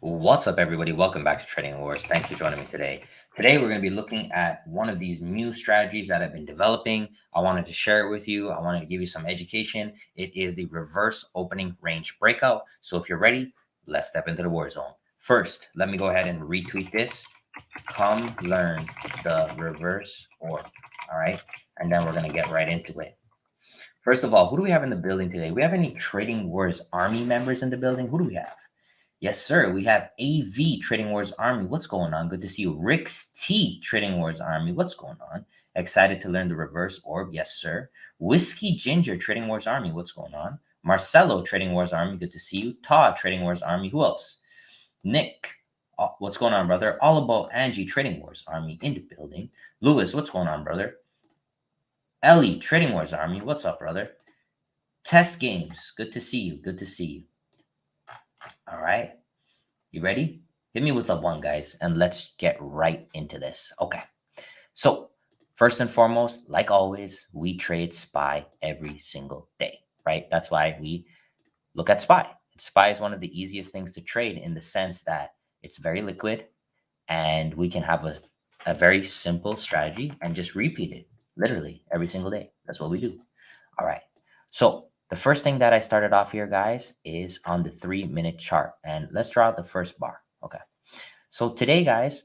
What's up, everybody? Welcome back to Trading Wars. Thanks for joining me today. Today, we're going to be looking at one of these new strategies that I've been developing. I wanted to share it with you. I wanted to give you some education. It is the reverse opening range breakout. So if you're ready, let's step into the war zone. First, let me go ahead and retweet this. Come learn the reverse orb. All right. And then we're going to get right into it. First of all, who do we have in the building today? We have any Trading Wars Army members in the building? Who do we have? Yes, sir. We have AV Trading Wars Army. What's going on? Good to see you. Rick's T Trading Wars Army. What's going on? Excited to learn the reverse orb. Yes, sir. Whiskey Ginger Trading Wars Army. What's going on? Marcelo Trading Wars Army. Good to see you. Todd Trading Wars Army. Who else? Nick. What's going on, brother? All About Angie Trading Wars Army in the building. Lewis. What's going on, brother? Ellie Trading Wars Army. What's up, brother? Test Games. Good to see you. Good to see you. All right. You ready? Hit me with a one, guys, and let's get right into this. Okay. So, first and foremost, like always, we trade SPY every single day, right? That's why we look at SPY. SPY is one of the easiest things to trade in the sense that it's very liquid and we can have a very simple strategy and just repeat it literally every single day. That's what we do. All right. So, the first thing that I started off here, guys, is on the 3-minute chart. And let's draw out the first bar. Okay. So today, guys,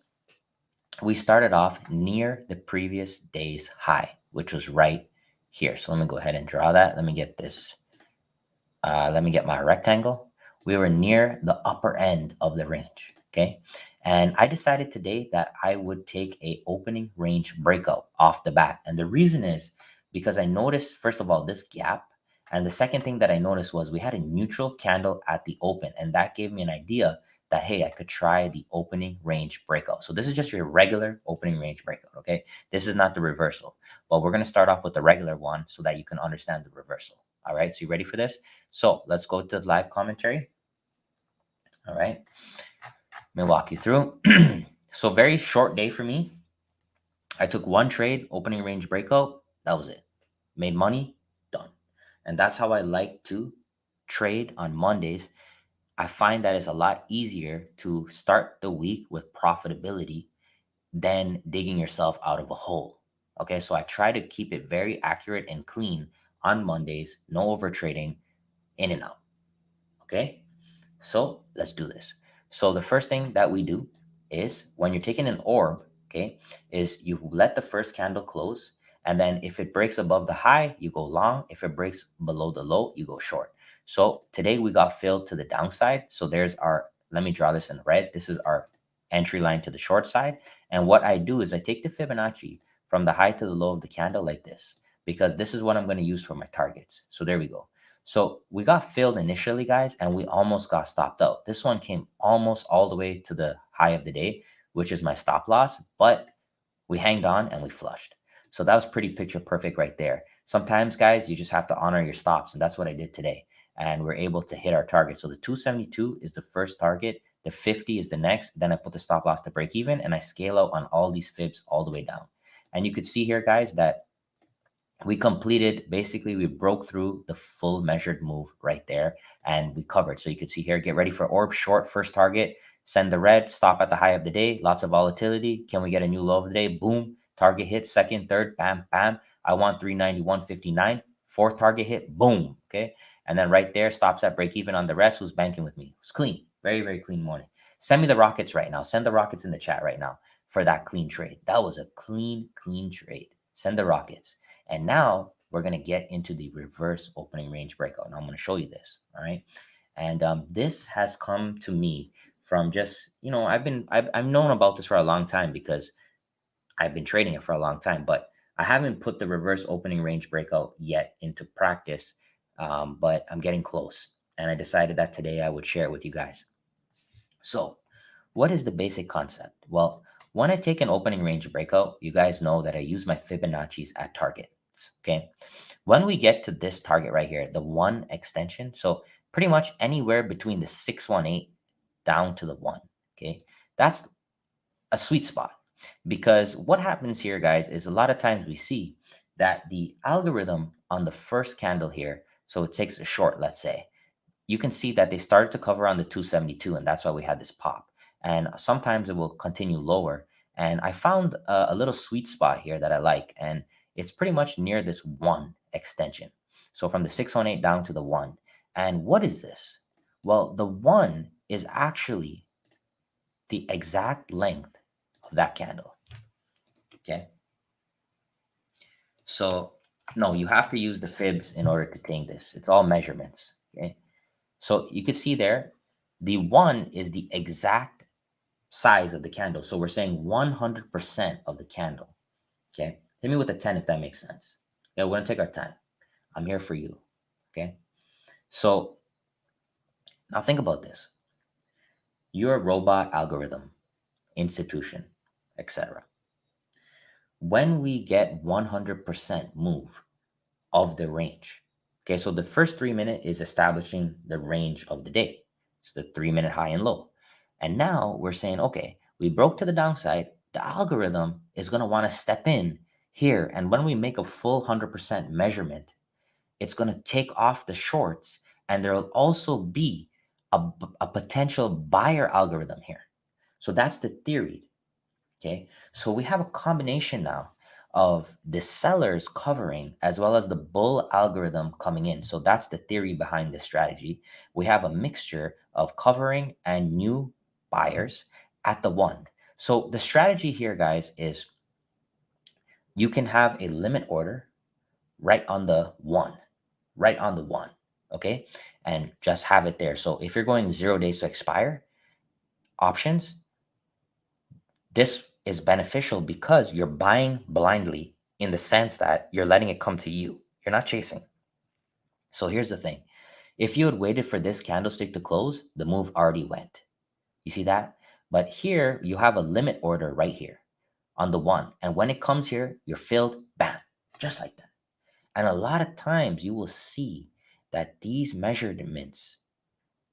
we started off near the previous day's high, which was right here. So let me go ahead and draw that. Let me get this. Let me get my rectangle. We were near the upper end of the range. Okay. And I decided today that I would take a opening range breakout off the bat. And the reason is because I noticed, first of all, this gap. And the second thing that I noticed was we had a neutral candle at the open. And that gave me an idea that, hey, I could try the opening range breakout. So this is just your regular opening range breakout, okay? This is not the reversal. But we're going to start off with the regular one so that you can understand the reversal. All right, so you ready for this? So let's go to the live commentary. All right, let me walk you through. So very short day for me. I took one trade, opening range breakout. That was it. Made money, done. And that's how I like to trade on Mondays. I find that it's a lot easier to start the week with profitability than digging yourself out of a hole. Okay, so I try to keep it very accurate and clean on Mondays, no over trading, in and out. Okay, so let's do this. So the first thing that we do is when you're taking an orb, okay, is you let the first candle close. And then if it breaks above the high, you go long. If it breaks below the low, you go short. So today we got filled to the downside. So there's our, let me draw this in red. This is our entry line to the short side. And what I do is I take the Fibonacci from the high to the low of the candle like this, because this is what I'm going to use for my targets. So there we go. So we got filled initially, guys, and we almost got stopped out. This one came almost all the way to the high of the day, which is my stop loss, but we hanged on and we flushed. So that was pretty picture perfect right there. Sometimes, guys, you just have to honor your stops, and that's what I did today. And we're able to hit our target. So the 272 is the first target. The 50 is the next. Then I put the stop loss to break even, and I scale out on all these fibs all the way down. And you could see here, guys, that we completed, basically we broke through the full measured move right there and we covered. So you can see here, get ready for orb short, first target, send the red, stop at the high of the day, lots of volatility. Can we get a new low of the day? Boom, target hit, second, third, bam, bam. I want 391.59, fourth target hit, boom, okay? And then right there, stops at break even on the rest. Who's banking with me? It's clean, very, very clean morning. Send me the rockets right now. Send the rockets in the chat right now for that clean trade. That was a clean trade. Send the rockets. And now we're going to get into the reverse opening range breakout. And I'm going to show you this. All right. And this has come to me from just, I've known about this for a long time because I've been trading it for a long time, but I haven't put the reverse opening range breakout yet into practice. But I'm getting close. And I decided that today I would share it with you guys. So what is the basic concept? Well, when I take an opening range breakout, you guys know that I use my Fibonacci's at target. Okay. When we get to this target right here, the 1 extension, so pretty much anywhere between the 618 down to the 1, okay, that's a sweet spot. Because what happens here, guys, is a lot of times we see that the algorithm on the first candle here, so it takes a short, let's say, you can see that they started to cover on the 272, and that's why we had this pop. And sometimes it will continue lower. And I found a little sweet spot here that I like, and it's pretty much near this one extension. So from the 618 down to the one. And what is this? Well, the one is actually the exact length of that candle. Okay. So no, you have to use the fibs in order to think this. It's all measurements. Okay. So you can see there, the one is the exact size of the candle. So we're saying 100% of the candle. Okay. Hit me with a 10 if that makes sense. Yeah, we're going to take our time. I'm here for you. Okay. So now think about this. You're a robot algorithm, institution, etc. When we get 100% move of the range, okay, so the first 3 minute is establishing the range of the day. It's the 3 minute high and low. And now we're saying, okay, we broke to the downside. The algorithm is going to want to step in here. And when we make a full 100% measurement, it's going to take off the shorts. And there will also be a potential buyer algorithm here. So that's the theory. Okay. So we have a combination now of the sellers covering as well as the bull algorithm coming in. So that's the theory behind this strategy. We have a mixture of covering and new buyers at the one. So the strategy here, guys, is you can have a limit order right on the one, right on the one. Okay. And just have it there. So if you're going 0 days to expire options, this is beneficial because you're buying blindly in the sense that you're letting it come to you. You're not chasing. So here's the thing. If you had waited for this candlestick to close, the move already went. You see that? But here you have a limit order right here on the one. And when it comes here, you're filled, bam, just like that. And a lot of times you will see that these measurements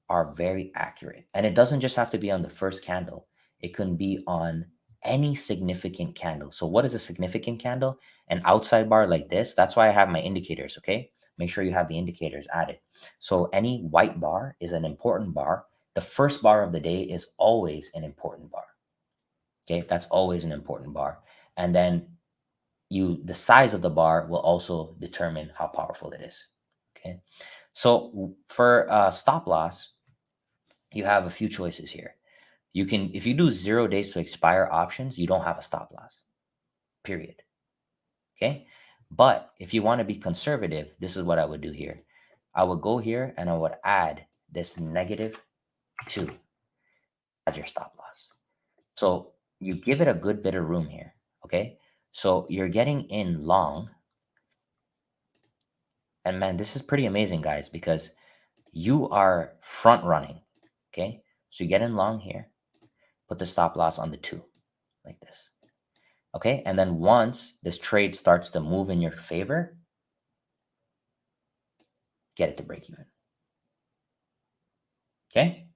are very accurate. And it doesn't just have to be on the first candle, it can be on any significant candle. So, what is a significant candle? An outside bar like this. That's why I have my indicators, okay? Make sure you have the indicators added. So, any white bar is an important bar. The first bar of the day is always an important bar. Okay, that's always an important bar. And then the size of the bar will also determine how powerful it is. Okay, so for stop loss, you have a few choices here. You can, if you do 0 days to expire options, you don't have a stop loss, period. Okay. But if you want to be conservative, this is what I would do here. I would go here and I would add this -2 as your stop loss. So you give it a good bit of room here. Okay. So you're getting in long. And man, this is pretty amazing, guys, because you are front running. Okay. So you get in long here, put the stop loss on the 2 like this. Okay. And then once this trade starts to move in your favor, get it to break even. Okay.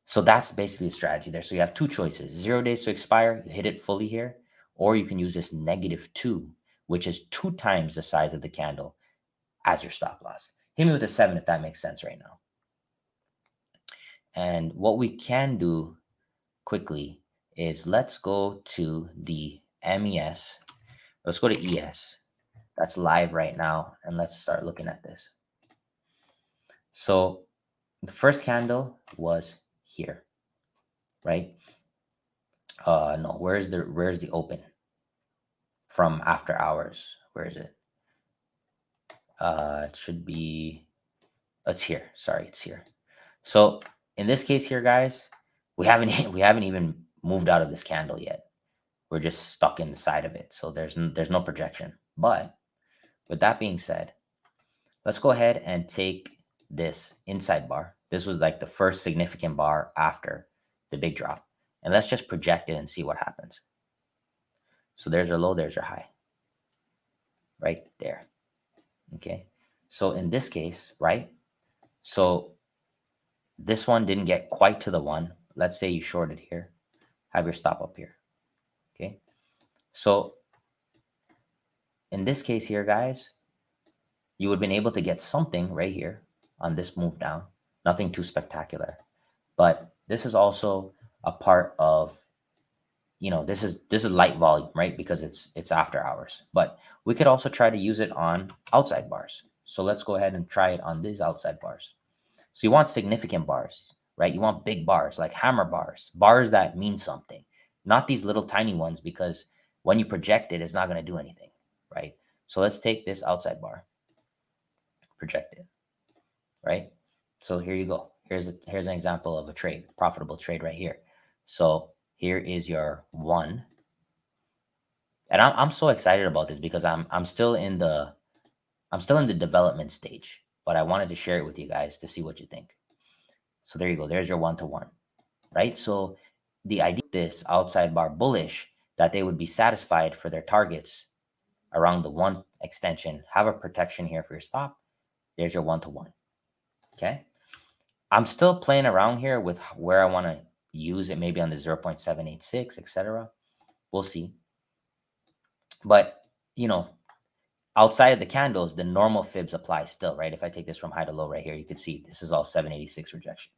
So that's basically the strategy there. So you have two choices: 0 days to expire, you hit it fully here, or you can use this -2, which is 2 times the size of the candle as your stop loss. Hit me with a 7 if that makes sense right now. And what we can do quickly is let's go to the MES. Let's go to ES. That's live right now. And let's start looking at this. So the first candle was here, right? No, where's the open from after hours? Where is it? It should be, it's here. Sorry, it's here. So in this case here, guys, we haven't we haven't even moved out of this candle yet. We're just stuck inside of it. So there's no projection. But with that being said, let's go ahead and take this inside bar. This was like the first significant bar after the big drop. And let's just project it and see what happens. So there's your low, there's your high. Right there. Okay. So in this case, right? So this one didn't get quite to the one. Let's say you shorted here. Have your stop up here. Okay. So in this case here, guys, you would have been able to get something right here. on this move down. Nothing too spectacular. But this is also a part of, this is light volume, right? Because it's after hours. But we could also try to use it on outside bars. So let's go ahead and try it on these outside bars. So you want significant bars, right? You want big bars, like hammer bars, bars that mean something, not these little tiny ones, because when you project it, it's not going to do anything, right? So let's take this outside bar, project it, right? So here you go. Here's an example of a trade, profitable trade right here. So here is your one. And I'm so excited about this because I'm still in the development stage, but I wanted to share it with you guys to see what you think. So there you go. There's your 1-to-1, right? So the idea of this outside bar bullish, that they would be satisfied for their targets around the one extension, have a protection here for your stop. There's your 1-to-1. Okay. I'm still playing around here with where I want to use it, maybe on the 0.786, etc. We'll see. But, outside of the candles, the normal fibs apply still, right? If I take this from high to low right here, you can see this is all 786 rejection.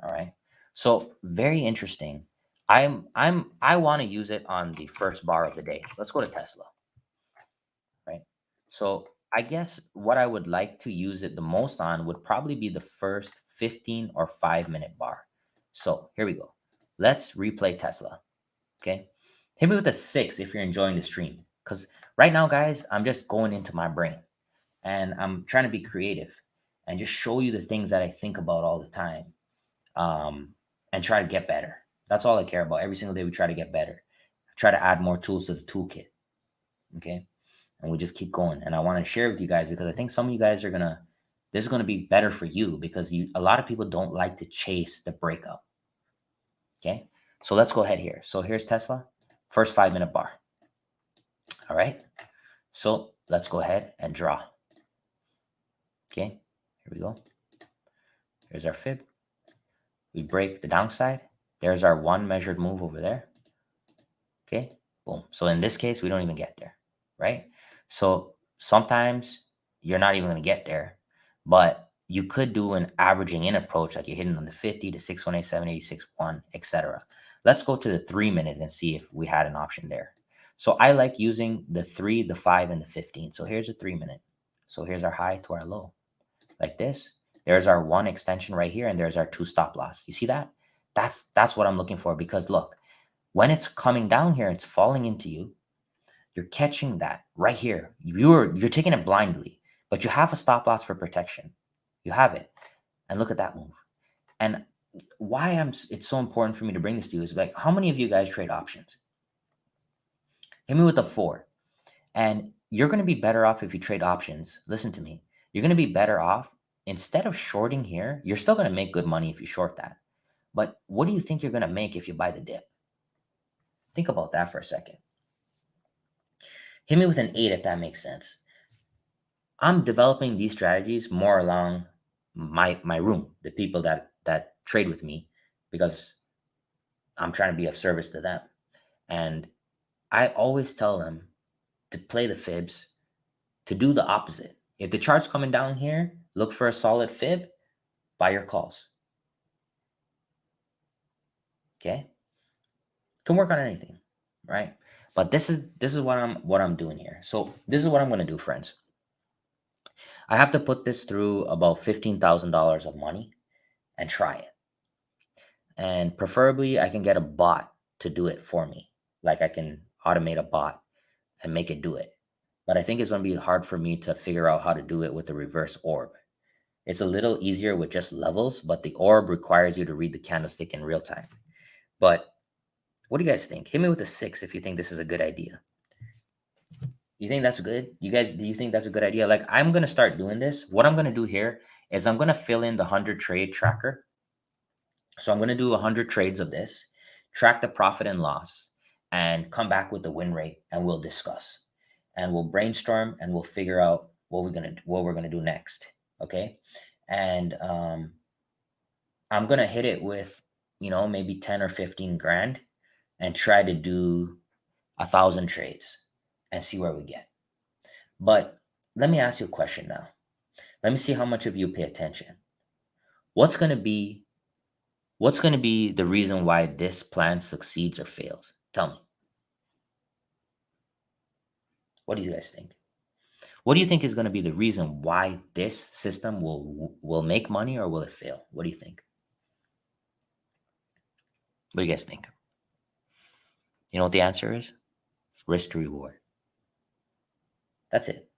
All right. So very interesting. I want to use it on the first bar of the day. Let's go to Tesla, right? So I guess what I would like to use it the most on would probably be the first 15 or 5-minute bar. So here we go. Let's replay Tesla. Okay. Hit me with a 6 if you're enjoying the stream. Because right now, guys, I'm just going into my brain and I'm trying to be creative and just show you the things that I think about all the time, and try to get better. That's all I care about. Every single day, we try to get better, try to add more tools to the toolkit. Okay. And we just keep going. And I want to share with you guys because I think some of you guys this is going to be better for you because a lot of people don't like to chase the breakout. Okay. So let's go ahead here. So here's Tesla, first 5-minute bar. All right. So let's go ahead and draw. Okay. Here we go. Here's our fib. We break the downside. There's our one measured move over there. Okay. Boom. So in this case, we don't even get there, right? So sometimes you're not even going to get there, but you could do an averaging in approach, like you're hitting on the 50, the 618, 786, 1, etc. Let's go to the 3-minute and see if we had an option there. So I like using the 3, the 5, and the 15. So here's a 3-minute. So here's our high to our low, like this. There's our one extension right here, and there's our 2 stop loss. You see that? That's what I'm looking for, because look, when it's coming down here, it's falling into you. You're catching that right here. You're taking it blindly, but you have a stop loss for protection. You have it. And look at that move. And why it's so important for me to bring this to you is, like, how many of you guys trade options? Hit me with a 4. And you're going to be better off if you trade options. Listen to me. You're going to be better off instead of shorting here. You're still going to make good money if you short that. But what do you think you're going to make if you buy the dip? Think about that for a second. Hit me with an 8 if that makes sense. I'm developing these strategies more along my room, the people that trade with me, because I'm trying to be of service to them. And I always tell them to play the fibs, to do the opposite. If the chart's coming down here, look for a solid fib, buy your calls. Okay? Can work on anything, right? But this is what I'm doing here. So this is what I'm going to do, friends. I have to put this through about $15,000 of money and try it. And preferably I can get a bot to do it for me. Like, I can automate a bot and make it do it. But I think it's going to be hard for me to figure out how to do it with the reverse orb. It's a little easier with just levels, but the orb requires you to read the candlestick in real time. But what do you guys think? Hit me with a 6 if you think this is a good idea. You think that's good? Do you think that's a good idea? Like, I'm going to start doing this. What I'm going to do here is I'm going to fill in the 100 trade tracker. So I'm going to do 100 trades of this, track the profit and loss, and come back with the win rate, and we'll discuss. And we'll brainstorm, and we'll figure out what we're going to do next. Okay? And I'm going to hit it with, maybe 10 or 15 grand and try to do 1,000 trades and see where we get. But let me ask you a question now. Let me see how much of you pay attention. What's going to be the reason why this plan succeeds or fails? Tell me. What do you guys think? What do you think is going to be the reason why this system will make money, or will it fail? What do you think? What do you guys think? You know what the answer is? Risk to reward. That's it.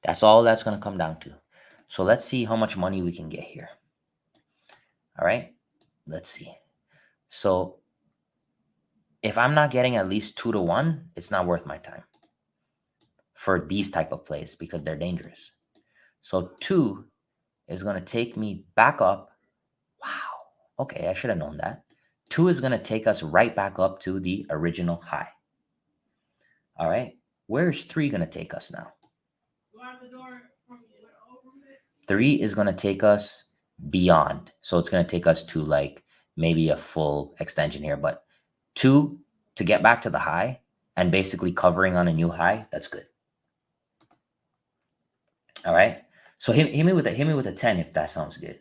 That's all that's going to come down to. So let's see how much money we can get here. All right, let's see. So if I'm not getting at least 2 to 1, it's not worth my time for these type of plays because they're dangerous. So 2 is going to take me back up. Wow. Okay, I should have known that. 2 is going to take us right back up to the original high. All right. Where's 3 going to take us now? 3 is going to take us beyond. So it's going to take us to like maybe a full extension here. But 2 to get back to the high and basically covering on a new high, that's good. All right. So hit me with a 10 if that sounds good.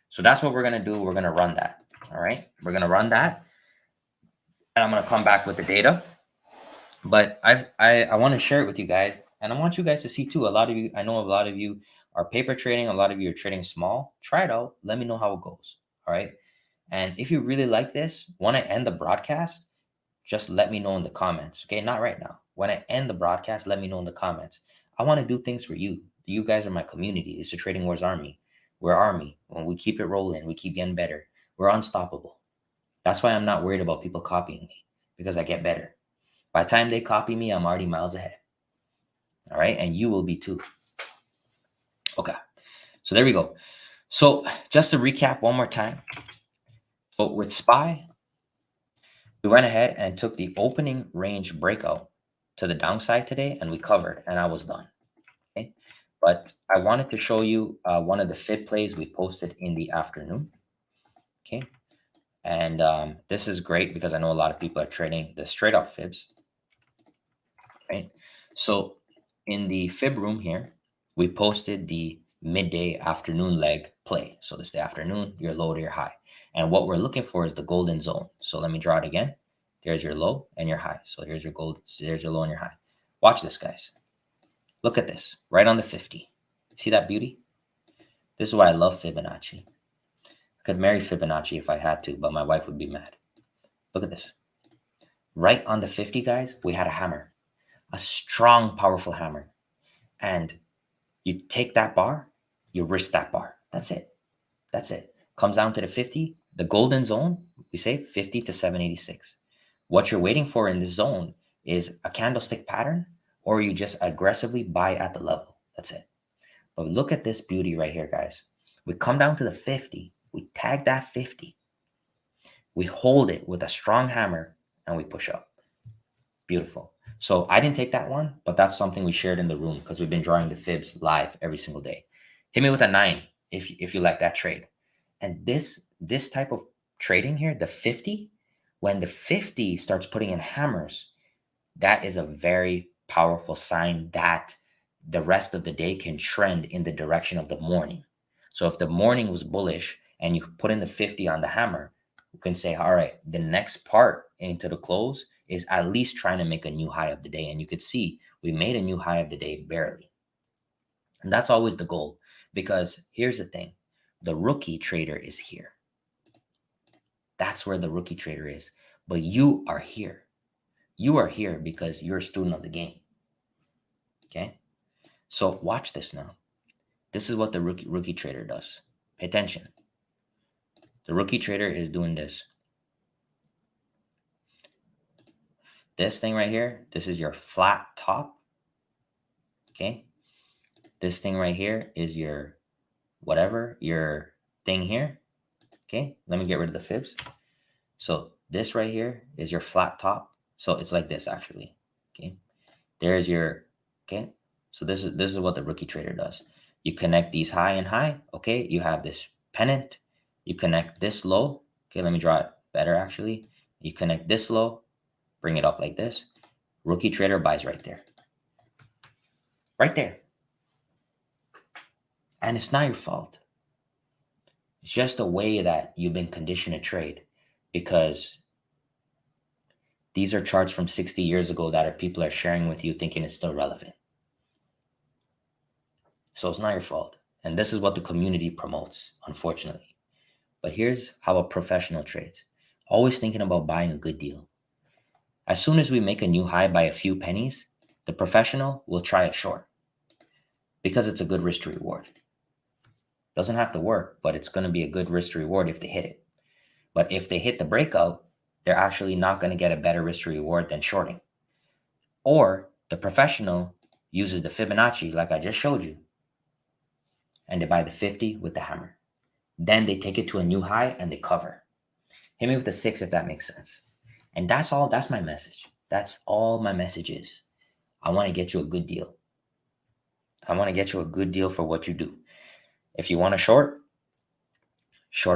So that's what we're going to do. We're going to run that. All right. We're going to run that. And I'm going to come back with the data. But I want to share it with you guys. And I want you guys to see too. I know a lot of you are paper trading. A lot of you are trading small. Try it out. Let me know how it goes. All right. And if you really like this, want to end the broadcast, just let me know in the comments. Okay. Not right now. When I end the broadcast, let me know in the comments. I want to do things for you. You guys are my community. It's the Trading Wars Army. We're Army. When we keep it rolling, we keep getting better. We're unstoppable. That's why I'm not worried about people copying me, because I get better. By the time they copy me, I'm already miles ahead. All right. And you will be too. Okay. So there we go. So just to recap one more time. So with SPY, we went ahead and took the opening range breakout to the downside today, and we covered, and I was done. Okay. But I wanted to show you one of the fib plays we posted in the afternoon. Okay. And this is great because I know a lot of people are trading the straight up fibs. Right. So in the fib room here, we posted the midday afternoon leg play. So this is the afternoon, your low to your high. And what we're looking for is the golden zone. So let me draw it again. There's your low and your high. So here's your gold. There's your low and your high. Watch this, guys. Look at this, right on the 50. See that beauty? This is why I love Fibonacci. I could marry Fibonacci if I had to, but my wife would be mad. Look at this. Right on the 50, guys, we had a hammer. A strong, powerful hammer. And you take that bar, you risk that bar. That's it. That's it. Comes down to the 50, the golden zone, we say 50 to 786. What you're waiting for in this zone is a candlestick pattern, or you just aggressively buy at the level. That's it. But look at this beauty right here, guys. We come down to the 50, we tag that 50, we hold it with a strong hammer, and we push up. Beautiful. So I didn't take that one, but that's something we shared in the room because we've been drawing the fibs live every single day. Hit me with a 9 if you like that trade. And this type of trading here, the 50, when the 50 starts putting in hammers, that is a very powerful sign that the rest of the day can trend in the direction of the morning. So if the morning was bullish and you put in the 50 on the hammer, you can say, all right, the next part into the close is at least trying to make a new high of the day. And you could see we made a new high of the day barely. And that's always the goal, because here's the thing. The rookie trader is here. That's where the rookie trader is. But you are here. You are here because you're a student of the game. Okay? So watch this now. This is what the rookie trader does. Pay attention. The rookie trader is doing this. This thing right here, this is your flat top. Okay? This thing right here is your whatever, your thing here. Okay? Let me get rid of the fibs. So this right here is your flat top. So it's like this actually. Okay? There's your, okay? So this is what the rookie trader does. You connect these high and high. Okay? You have this pennant. You connect this low. Okay, let me draw it better actually. You connect this low, bring it up like this. Rookie trader buys right there. Right there. And it's not your fault. It's just the way that you've been conditioned to trade, because these are charts from 60 years ago that people are sharing with you thinking it's still relevant. So it's not your fault. And this is what the community promotes, unfortunately. But here's how a professional trades. Always thinking about buying a good deal. As soon as we make a new high by a few pennies, the professional will try a short because it's a good risk to reward. Doesn't have to work, but it's going to be a good risk to reward if they hit it. But if they hit the breakout, they're actually not going to get a better risk to reward than shorting. Or the professional uses the Fibonacci like I just showed you, and they buy the 50 with the hammer. Then they take it to a new high and they cover. Hit me with the 6 if that makes sense. And that's all. That's my message. That's all my message is. I want to get you a good deal. I want to get you a good deal for what you do. If you want to short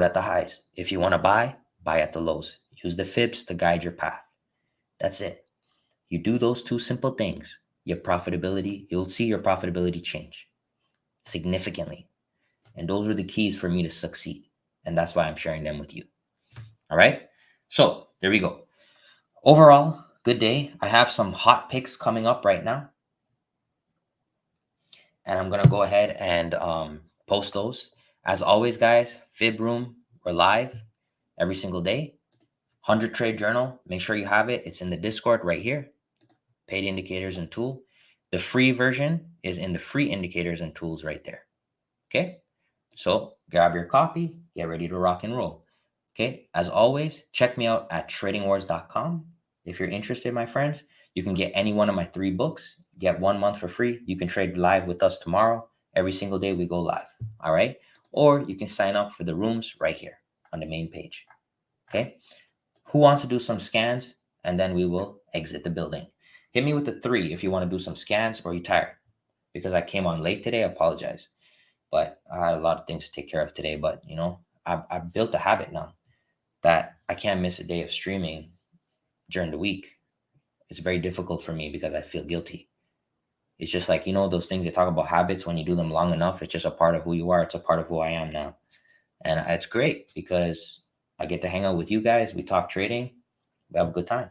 at the highs. If you want to buy at the lows. Use the fibs to guide your path. That's it. You do those two simple things, you'll see your profitability change significantly. And those are the keys for me to succeed. And that's why I'm sharing them with you. All right. So there we go. Overall, good day. I have some hot picks coming up right now. And I'm going to go ahead and post those. As always, guys, Fib Room, we're live every single day. 100 Trade Journal, make sure you have it. It's in the Discord right here. Paid indicators and tool. The free version is in the free indicators and tools right there. Okay. So grab your copy, get ready to rock and roll. Okay. As always, check me out at tradingwars.com. If you're interested, my friends, you can get any one of my 3 books, get 1 month for free. You can trade live with us tomorrow. Every single day we go live. All right. Or you can sign up for the rooms right here on the main page. Okay. Who wants to do some scans? And then we will exit the building. Hit me with the 3 if you want to do some scans or you're tired. Because I came on late today, I apologize. But I had a lot of things to take care of today. But, I've built a habit now that I can't miss a day of streaming during the week. It's very difficult for me because I feel guilty. It's just like, those things they talk about habits, when you do them long enough, it's just a part of who you are. It's a part of who I am now. And it's great because I get to hang out with you guys. We talk trading. We have a good time.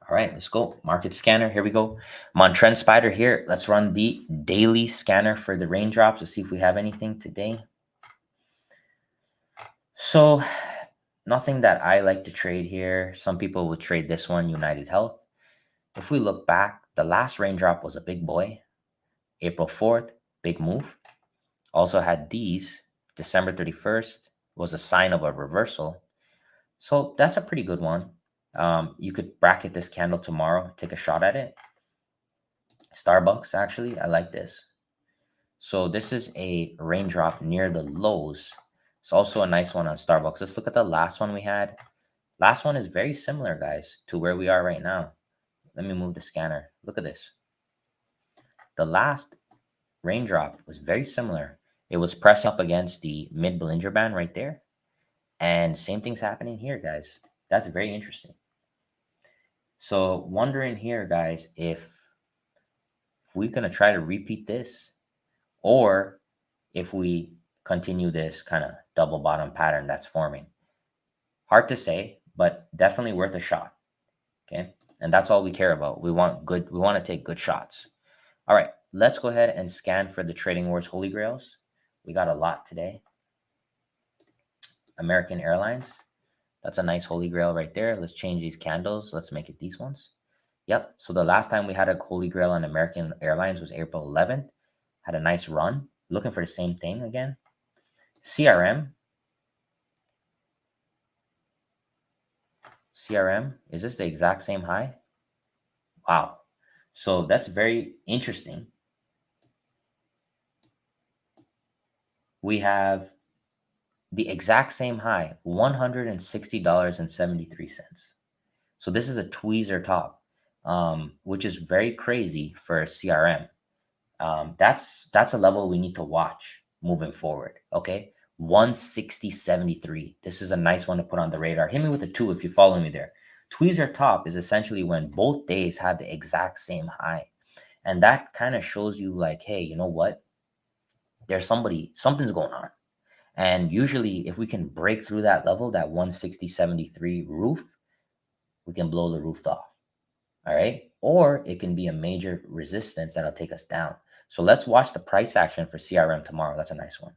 All right, let's go. Market scanner. Here we go. I'm on Trendspider here. Let's run the daily scanner for the raindrops to see if we have anything today. So nothing that I like to trade here. Some people would trade this one, United Health. If we look back, the last raindrop was a big boy. April 4th, big move. Also had these. December 31st was a sign of a reversal. So that's a pretty good one. You could bracket this candle tomorrow, take a shot at it. Starbucks, actually, I like this. So this is a raindrop near the lows. It's also a nice one on Starbucks. Let's look at the last one we had. Last one is very similar, guys, to where we are right now. Let me move the scanner. Look at this. The last raindrop was very similar. It was pressing up against the mid-Bollinger Band right there. And same thing's happening here, guys. That's very interesting. So wondering here, guys, if we're going to try to repeat this or if we continue this kind of double bottom pattern that's forming. Hard to say, but definitely worth a shot. Okay. And that's all we care about. We want to take good shots. All right. Let's go ahead and scan for the Trading Wars Holy Grails. We got a lot today. American Airlines. That's a nice Holy Grail right there. Let's change these candles. Let's make it these ones. Yep. So the last time we had a Holy Grail on American Airlines was April 11th. Had a nice run. Looking for the same thing again. CRM. Is this the exact same high? Wow. So that's very interesting. We have the exact same high, $160.73. So this is a tweezer top, which is very crazy for CRM. That's a level we need to watch moving forward. Okay. 160.73. This is a nice one to put on the radar. Hit me with a 2 if you follow me there. Tweezer top is essentially when both days have the exact same high. And that kind of shows you like, hey, you know what? There's something's going on. And usually if we can break through that level, that 160.73 roof, we can blow the roof off. All right. Or it can be a major resistance that'll take us down. So let's watch the price action for CRM tomorrow. That's a nice one.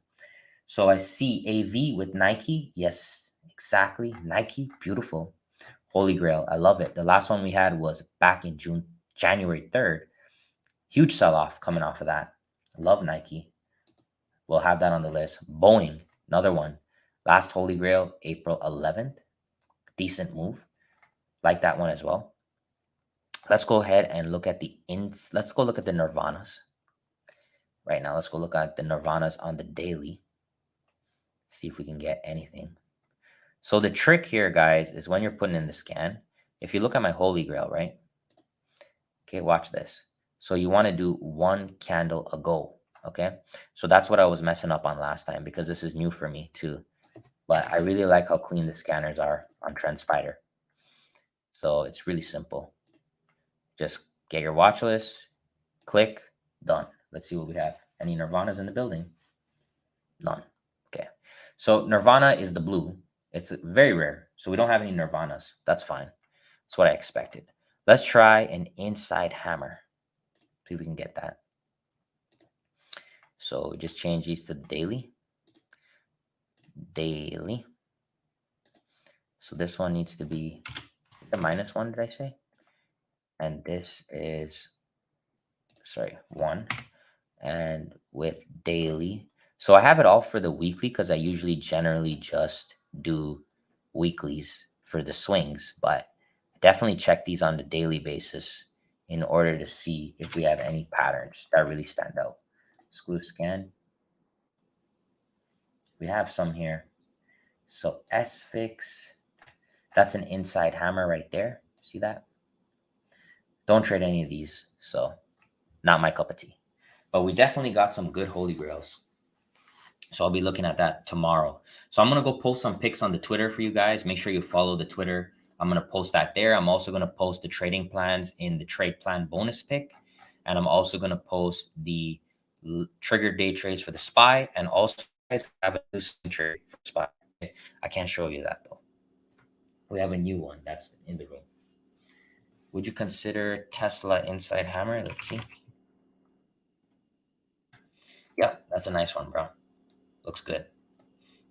So I see AV with Nike. Yes, exactly. Nike, beautiful. Holy Grail. I love it. The last one we had was back in January 3rd. Huge sell-off coming off of that. Love Nike. We'll have that on the list. Boeing, another one. Last Holy Grail, April 11th. Decent move. Like that one as well. Let's go ahead and look at let's go look at the Nirvanas. Right now, let's go look at the Nirvanas on the daily. See if we can get anything. So the trick here, guys, is when you're putting in the scan, if you look at my Holy Grail, right? Okay, watch this. So you want to do one candle a go, okay? So that's what I was messing up on last time because this is new for me too. But I really like how clean the scanners are on Trendspider. So it's really simple. Just get your watch list, click, done. Let's see what we have. Any Nirvanas in the building? None. Okay. So Nirvana is the blue. It's very rare. So we don't have any Nirvanas. That's fine. That's what I expected. Let's try an inside hammer. See if we can get that. So just change these to daily. Daily. So this one needs to be the -1, did I say? And this is, sorry, 1. And with daily. So I have it all for the weekly because I usually generally just do weeklies for the swings, but definitely check these on the daily basis in order to see if we have any patterns that really stand out. Screw scan. We have some here. So S-Fix, that's an inside hammer right there. See that? Don't trade any of these. So not my cup of tea. But we definitely got some good Holy Grails. So I'll be looking at that tomorrow. So I'm going to go post some pics on the Twitter for you guys. Make sure you follow the Twitter. I'm going to post that there. I'm also going to post the trading plans in the trade plan bonus pick. And I'm also going to post the trigger day trades for the SPY. And also guys have a new trade for SPY. I can't show you that though. We have a new one that's in the room. Would you consider Tesla inside hammer? Let's see. Yeah, that's a nice one, bro. Looks good.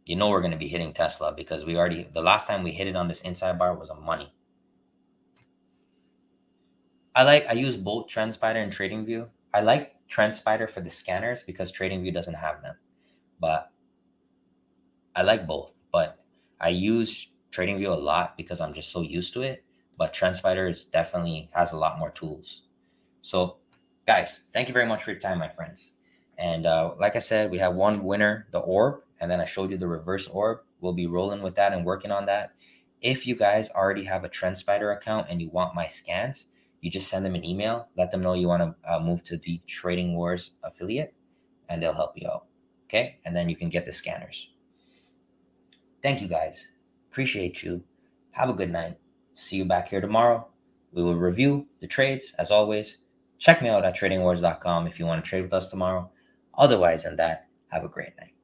You know we're going to be hitting Tesla because the last time we hit it on this inside bar was on money. I use both Trendspider and Tradingview. I like Trendspider for the scanners because Tradingview doesn't have them. But I like both. But I use Tradingview a lot because I'm just so used to it. But Trendspider definitely has a lot more tools. So guys, thank you very much for your time, my friends. And like I said, we have one winner, the orb, and then I showed you the reverse orb. We'll be rolling with that and working on that. If you guys already have a Trendspider account and you want my scans, you just send them an email. Let them know you want to move to the Trading Wars affiliate, and they'll help you out. Okay? And then you can get the scanners. Thank you, guys. Appreciate you. Have a good night. See you back here tomorrow. We will review the trades, as always. Check me out at tradingwars.com if you want to trade with us tomorrow. Otherwise than that, have a great night.